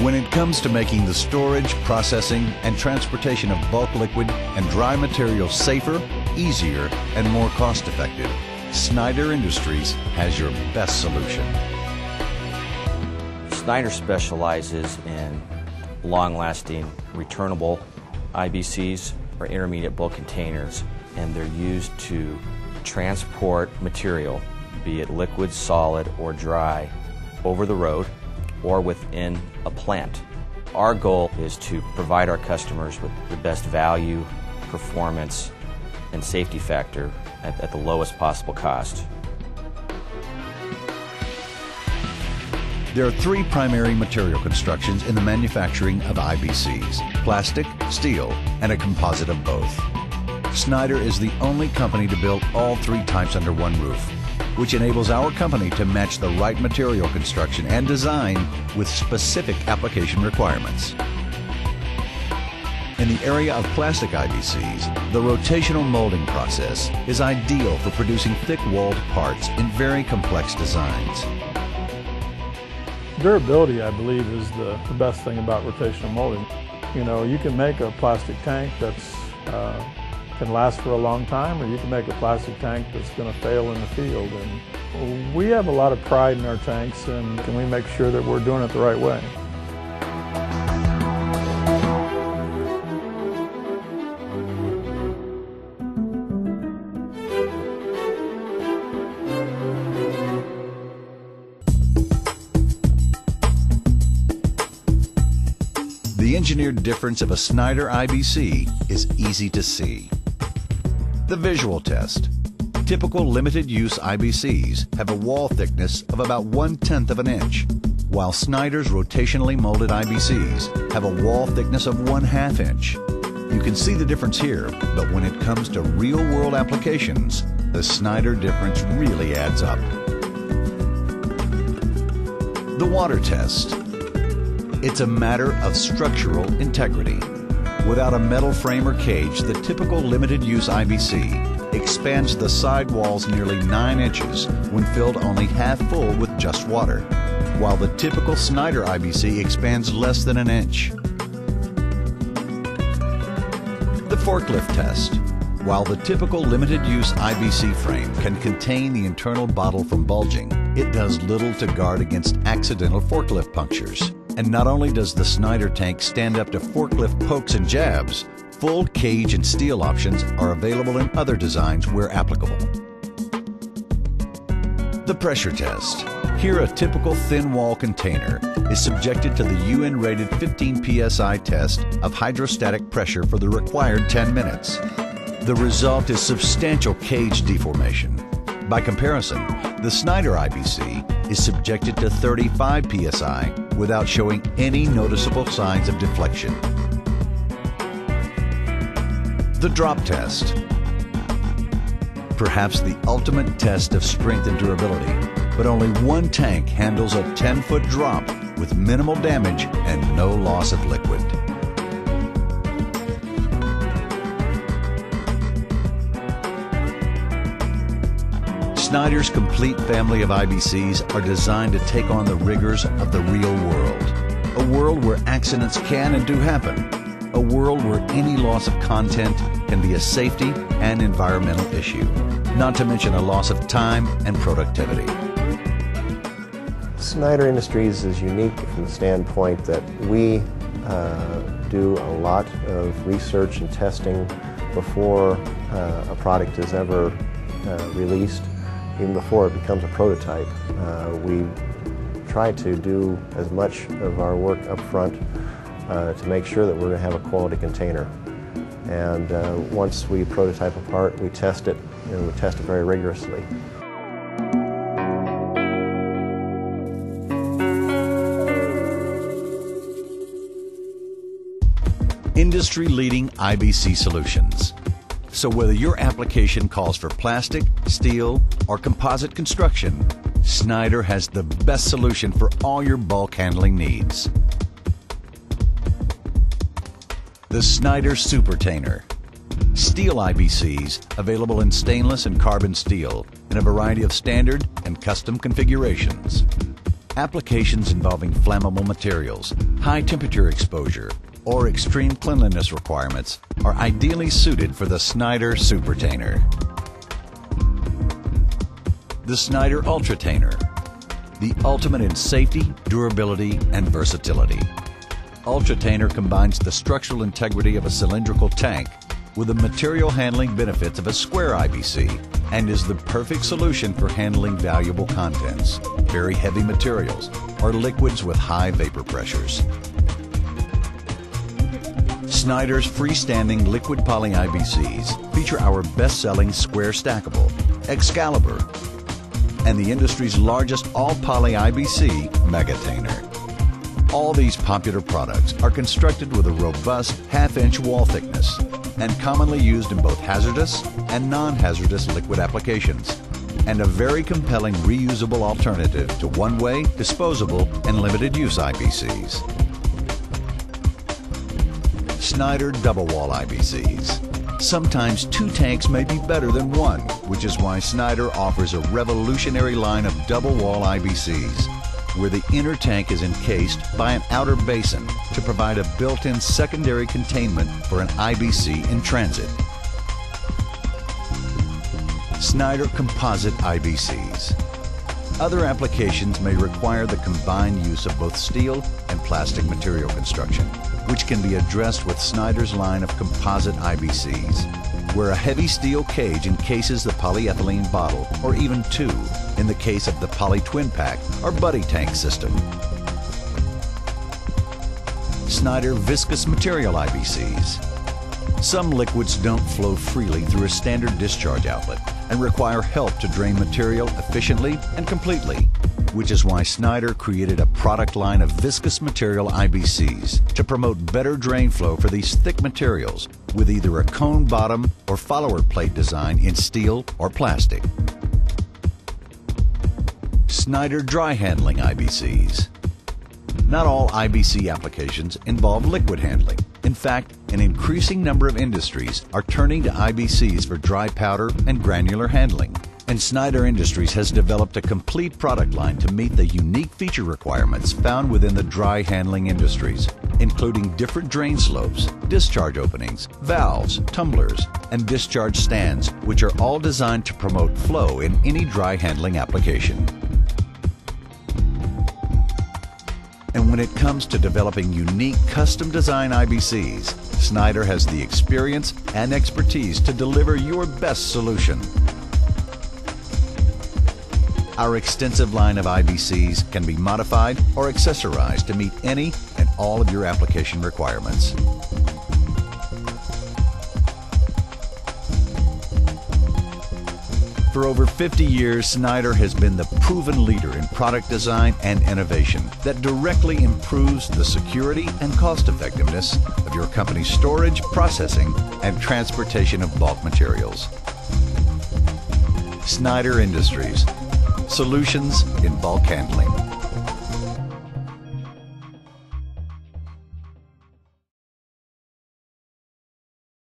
When it comes to making the storage, processing, and transportation of bulk liquid and dry materials safer, easier, and more cost-effective, Snyder Industries has your best solution. Snyder specializes in long-lasting, returnable IBCs, or intermediate bulk containers, and they're used to transport material, be it liquid, solid, or dry, over the road or within a plant. Our goal is to provide our customers with the best value, performance, and safety factor at the lowest possible cost. There are three primary material constructions in the manufacturing of IBCs: plastic, steel, and a composite of both. Snyder is the only company to build all three types under one roof, which enables our company to match the right material construction and design with specific application requirements. In the area of plastic IBCs, the rotational molding process is ideal for producing thick-walled parts in very complex designs. Durability, I believe, is the best thing about rotational molding. You know, you can make a plastic tank that's can last for a long time, or you can make a plastic tank that's going to fail in the field. And we have a lot of pride in our tanks, and we make sure that we're doing it the right way. The engineered difference of a Snyder IBC is easy to see. The visual test. Typical limited-use IBCs have a wall thickness of about 1/10 of an inch, while Snyder's rotationally molded IBCs have a wall thickness of 1/2 inch. You can see the difference here, but when it comes to real-world applications, the Snyder difference really adds up. The water test. It's a matter of structural integrity. Without a metal frame or cage, the typical limited-use IBC expands the side walls nearly 9 inches when filled only half full with just water, while the typical Snyder IBC expands less than an inch. The forklift test. While the typical limited-use IBC frame can contain the internal bottle from bulging, it does little to guard against accidental forklift punctures. And not only does the Snyder tank stand up to forklift pokes and jabs, full cage and steel options are available in other designs where applicable. The pressure test. Here, a typical thin wall container is subjected to the UN-rated 15 psi test of hydrostatic pressure for the required 10 minutes. The result is substantial cage deformation. By comparison, the Snyder IBC is subjected to 35 psi without showing any noticeable signs of deflection. The drop test. Perhaps the ultimate test of strength and durability, but only one tank handles a 10-foot drop with minimal damage and no loss of liquid. Snyder's complete family of IBCs are designed to take on the rigors of the real world. A world where accidents can and do happen. A world where any loss of content can be a safety and environmental issue, not to mention a loss of time and productivity. Snyder Industries is unique from the standpoint that we do a lot of research and testing before a product is ever released. Even before it becomes a prototype. We try to do as much of our work up front to make sure that we're going to have a quality container. And once we prototype a part, we test it, and we test it very rigorously. Industry-leading IBC solutions. So whether your application calls for plastic, steel, or composite construction, Snyder has the best solution for all your bulk handling needs. The Snyder Supertainer. Steel IBCs available in stainless and carbon steel in a variety of standard and custom configurations. Applications involving flammable materials, high temperature exposure, or extreme cleanliness requirements are ideally suited for the Snyder Supertainer. The Snyder Ultratainer, the ultimate in safety, durability, and versatility. Ultratainer combines the structural integrity of a cylindrical tank with the material handling benefits of a square IBC and is the perfect solution for handling valuable contents, very heavy materials, or liquids with high vapor pressures. Snyder's freestanding liquid poly IBCs feature our best-selling square stackable, Excalibur, and the industry's largest all-poly IBC, Megatainer. All these popular products are constructed with a robust half-inch wall thickness and commonly used in both hazardous and non-hazardous liquid applications, and a very compelling reusable alternative to one-way, disposable, and limited-use IBCs. Snyder double wall IBCs. Sometimes two tanks may be better than one, which is why Snyder offers a revolutionary line of double wall IBCs, where the inner tank is encased by an outer basin to provide a built-in secondary containment for an IBC in transit. Snyder composite IBCs. Other applications may require the combined use of both steel and plastic material construction, which can be addressed with Snyder's line of composite IBCs, where a heavy steel cage encases the polyethylene bottle, or even two, in the case of the poly twin pack or buddy tank system. Snyder viscous material IBCs. Some liquids don't flow freely through a standard discharge outlet and require help to drain material efficiently and completely, which is why Snyder created a product line of viscous material IBCs to promote better drain flow for these thick materials with either a cone bottom or follower plate design in steel or plastic. Snyder dry handling IBCs. Not all IBC applications involve liquid handling. In fact, an increasing number of industries are turning to IBCs for dry powder and granular handling. And Snyder Industries has developed a complete product line to meet the unique feature requirements found within the dry handling industries, including different drain slopes, discharge openings, valves, tumblers, and discharge stands, which are all designed to promote flow in any dry handling application. And when it comes to developing unique custom design IBCs, Snyder has the experience and expertise to deliver your best solution. Our extensive line of IBCs can be modified or accessorized to meet any and all of your application requirements. For over 50 years, Snyder has been the proven leader in product design and innovation that directly improves the security and cost effectiveness of your company's storage, processing, and transportation of bulk materials. Snyder Industries. Solutions in bulk handling.